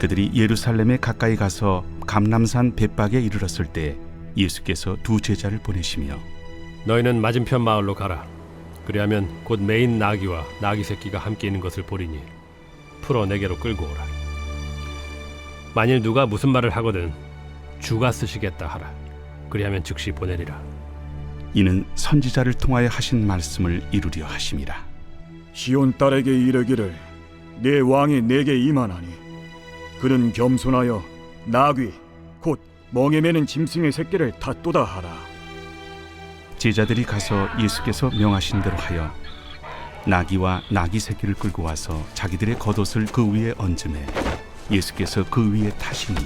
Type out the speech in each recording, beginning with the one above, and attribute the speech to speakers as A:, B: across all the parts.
A: 그들이 예루살렘에 가까이 가서 감람산 벳박에 이르렀을 때 예수께서 두 제자를 보내시며
B: 너희는 맞은편 마을로 가라. 그리하면 곧 매인 나귀와 나귀 새끼가 함께 있는 것을 보리니 풀어 내게로 끌고 오라. 만일 누가 무슨 말을 하거든 주가 쓰시겠다 하라. 그리하면 즉시 보내리라.
A: 이는 선지자를 통하여 하신 말씀을 이루려 하심이라.
C: 시온 딸에게 이르기를 내 왕이 내게 임하나니 그는 겸손하여 나귀 곧 멍에 매는 짐승의 새끼를 탓도다 하라.
A: 제자들이 가서 예수께서 명하신 대로 하여 나귀와 나귀 새끼를 끌고 와서 자기들의 겉옷을 그 위에 얹음에 예수께서 그 위에 타시니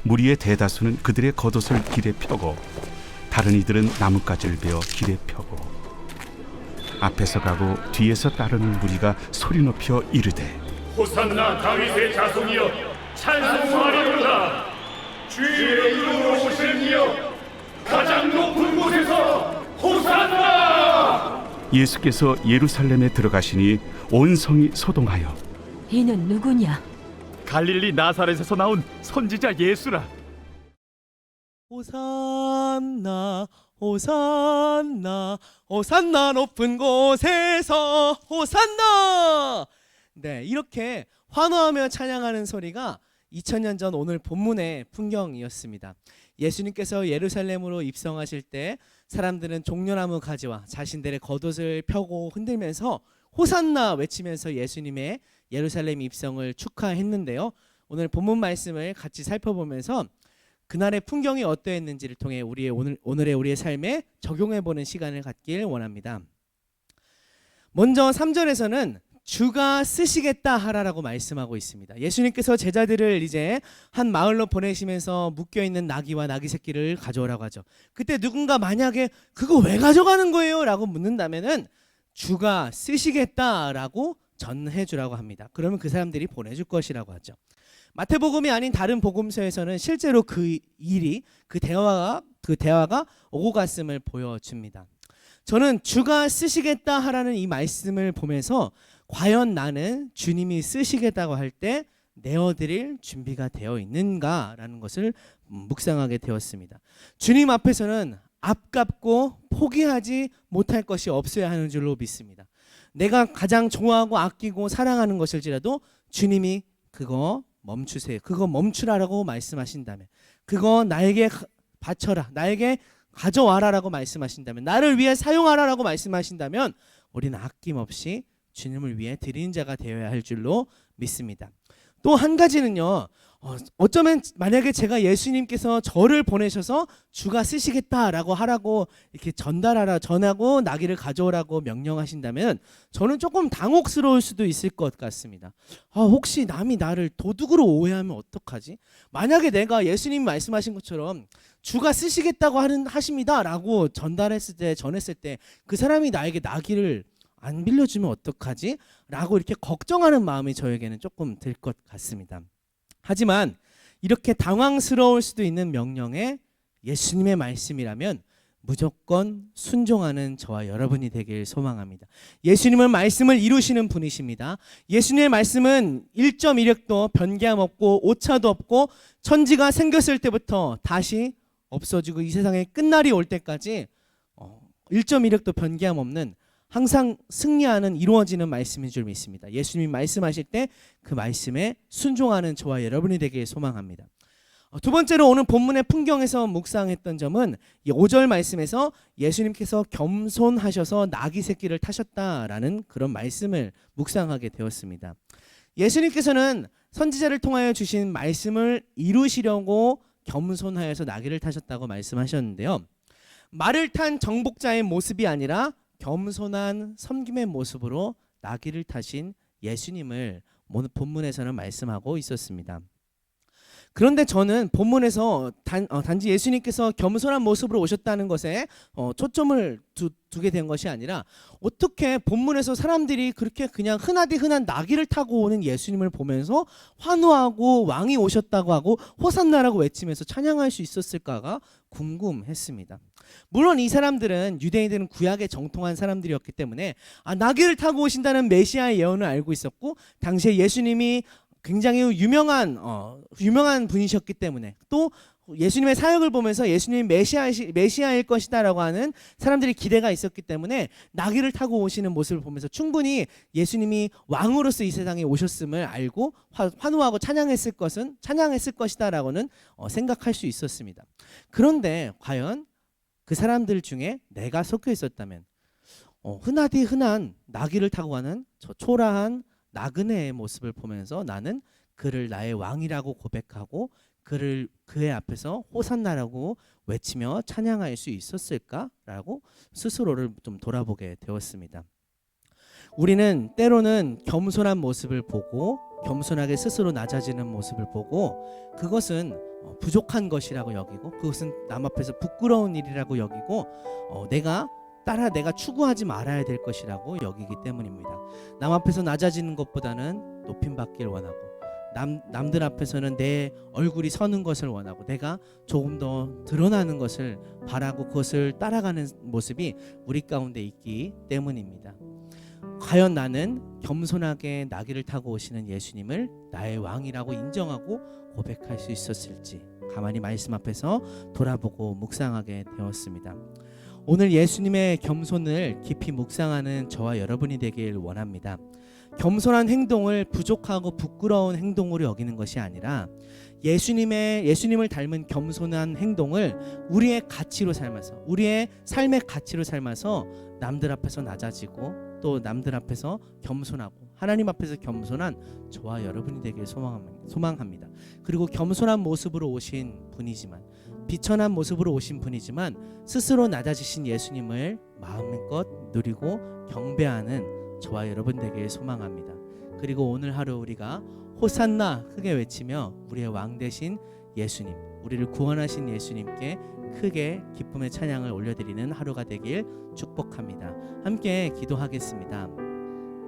A: 무리의 대다수는 그들의 겉옷을 길에 펴고 다른 이들은 나뭇가지를 베어 길에 펴고 앞에서 가고 뒤에서 따르는 무리가 소리 높여 이르되
D: 호산나 다윗의 자손이여 찬송하리로다. 주의 이름으로 오시는 이여 가장 높은 곳에서 호산나.
A: 예수께서 예루살렘에 들어가시니 온 성이 소동하여
E: 이는 누구냐?
F: 갈릴리 나사렛에서 나온 선지자 예수라.
G: 호산나 호산나 호산나 높은 곳에서 호산나. 네, 이렇게 환호하며 찬양하는 소리가 2000년 전 오늘 본문의 풍경이었습니다. 예수님께서 예루살렘으로 입성하실 때 사람들은 종려나무 가지와 자신들의 겉옷을 펴고 흔들면서 호산나 외치면서 예수님의 예루살렘 입성을 축하했는데요. 오늘 본문 말씀을 같이 살펴보면서 그날의 풍경이 어떠했는지를 통해 오늘의 우리의 삶에 적용해보는 시간을 갖길 원합니다. 먼저 3절에서는 주가 쓰시겠다 하라라고 말씀하고 있습니다. 예수님께서 제자들을 이제 한 마을로 보내시면서 묶여있는 나귀와 나귀 새끼를 가져오라고 하죠. 그때 누군가 만약에 그거 왜 가져가는 거예요? 라고 묻는다면은 주가 쓰시겠다라고 전해 주라고 합니다. 그러면 그 사람들이 보내줄 것이라고 하죠. 마태복음이 아닌 다른 복음서에서는 실제로 그 일이 그 대화가 오고 갔음을 보여줍니다. 저는 주가 쓰시겠다 하라는 이 말씀을 보면서 과연 나는 주님이 쓰시겠다고 할 때 내어드릴 준비가 되어 있는가라는 것을 묵상하게 되었습니다. 주님 앞에서는 아깝고 포기하지 못할 것이 없어야 하는 줄로 믿습니다. 내가 가장 좋아하고 아끼고 사랑하는 것일지라도 주님이 그거 멈추세요. 그거 멈추라라고 말씀하신다면, 그거 나에게 바쳐라, 나에게 가져와라라고 말씀하신다면, 나를 위해 사용하라라고 말씀하신다면 우리는 아낌없이 주님을 위해 드리는 자가 되어야 할 줄로 믿습니다. 또 한 가지는요, 어쩌면 만약에 제가 예수님께서 저를 보내셔서 주가 쓰시겠다라고 하라고 이렇게 전하고 나귀를 가져오라고 명령하신다면 저는 조금 당혹스러울 수도 있을 것 같습니다. 혹시 남이 나를 도둑으로 오해하면 어떡하지? 만약에 내가 예수님이 말씀하신 것처럼 주가 쓰시겠다고 하십니다라고 전했을 때 그 사람이 나에게 나귀를 안 빌려주면 어떡하지? 라고 이렇게 걱정하는 마음이 저에게는 조금 들 것 같습니다. 하지만 이렇게 당황스러울 수도 있는 명령에 예수님의 말씀이라면 무조건 순종하는 저와 여러분이 되길 소망합니다. 예수님은 말씀을 이루시는 분이십니다. 예수님의 말씀은 1.1획도 변개함 없고 오차도 없고 천지가 생겼을 때부터 다시 없어지고 이 세상의 끝날이 올 때까지 1.1획도 변개함 없는 항상 승리하는 이루어지는 말씀인 줄 믿습니다. 예수님이 말씀하실 때 그 말씀에 순종하는 저와 여러분이 되길 소망합니다. 두 번째로 오늘 본문의 풍경에서 묵상했던 점은 5절 말씀에서 예수님께서 겸손하셔서 나귀 새끼를 타셨다라는 그런 말씀을 묵상하게 되었습니다. 예수님께서는 선지자를 통하여 주신 말씀을 이루시려고 겸손하여서 나귀를 타셨다고 말씀하셨는데요. 말을 탄 정복자의 모습이 아니라 겸손한 섬김의 모습으로 나귀를 타신 예수님을 본문에서는 말씀하고 있었습니다. 그런데 저는 본문에서 단지 예수님께서 겸손한 모습으로 오셨다는 것에 초점을 두게 된 것이 아니라 어떻게 본문에서 사람들이 그렇게 그냥 흔한 나귀를 타고 오는 예수님을 보면서 환호하고 왕이 오셨다고 하고 호산나라고 외치면서 찬양할 수 있었을까가 궁금했습니다. 물론 이 사람들은 유대인들은 구약에 정통한 사람들이었기 때문에 나귀를 타고 오신다는 메시아의 예언을 알고 있었고 당시에 예수님이 굉장히 유명한 분이셨기 때문에 또 예수님의 사역을 보면서 예수님이 메시아일 것이다라고 하는 사람들이 기대가 있었기 때문에 나귀를 타고 오시는 모습을 보면서 충분히 예수님이 왕으로서 이 세상에 오셨음을 알고 환호하고 찬양했을 것이다라고는 생각할 수 있었습니다. 그런데 과연 그 사람들 중에 내가 속해 있었다면 흔하디 흔한 나귀를 타고 가는 저 초라한 나그네의 모습을 보면서 나는 그를 나의 왕이라고 고백하고 그의 앞에서 호산나라고 외치며 찬양할 수 있었을까라고 스스로를 좀 돌아보게 되었습니다. 우리는 때로는 겸손한 모습을 보고 겸손하게 스스로 낮아지는 모습을 보고 그것은 부족한 것이라고 여기고 그것은 남 앞에서 부끄러운 일이라고 여기고 내가 추구하지 말아야 될 것이라고 여기기 때문입니다. 남 앞에서 낮아지는 것보다는 높임 받기를 원하고 남들 앞에서는 내 얼굴이 서는 것을 원하고 내가 조금 더 드러나는 것을 바라고 그것을 따라가는 모습이 우리 가운데 있기 때문입니다. 과연 나는 겸손하게 나귀를 타고 오시는 예수님을 나의 왕이라고 인정하고 고백할 수 있었을지 가만히 말씀 앞에서 돌아보고 묵상하게 되었습니다. 오늘 예수님의 겸손을 깊이 묵상하는 저와 여러분이 되길 원합니다. 겸손한 행동을 부족하고 부끄러운 행동으로 여기는 것이 아니라 예수님을 닮은 겸손한 행동을 우리의 가치로 삶아서 우리의 삶의 가치로 삶아서 남들 앞에서 낮아지고 또 남들 앞에서 겸손하고 하나님 앞에서 겸손한 저와 여러분이 되길 소망합니다. 그리고 겸손한 모습으로 오신 분이지만 비천한 모습으로 오신 분이지만 스스로 낮아지신 예수님을 마음껏 누리고 경배하는 저와 여러분 되길 소망합니다. 그리고 오늘 하루 우리가 호산나 크게 외치며 우리의 왕 되신 예수님, 우리를 구원하신 예수님께 크게 기쁨의 찬양을 올려드리는 하루가 되길 축복합니다. 함께 기도하겠습니다.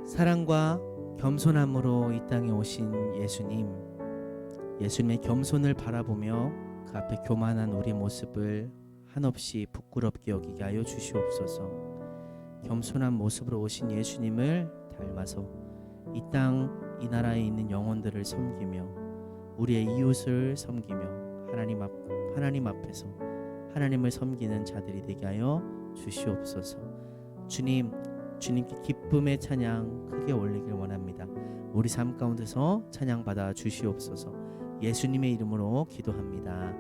G: 사랑과 겸손함으로 이 땅에 오신 예수님의 겸손을 바라보며 그 앞에 교만한 우리 모습을 한없이 부끄럽게 여기게 하여 주시옵소서. 겸손한 모습으로 오신 예수님을 닮아서 이 땅, 이 나라에 있는 영혼들을 섬기며 우리의 이웃을 섬기며 하나님 앞에서 하나님을 섬기는 자들이 되게 하여 주시옵소서. 주님께 기쁨의 찬양 크게 올리길 원합니다. 우리 삶 가운데서 찬양 받아 주시옵소서. 예수님의 이름으로 기도합니다.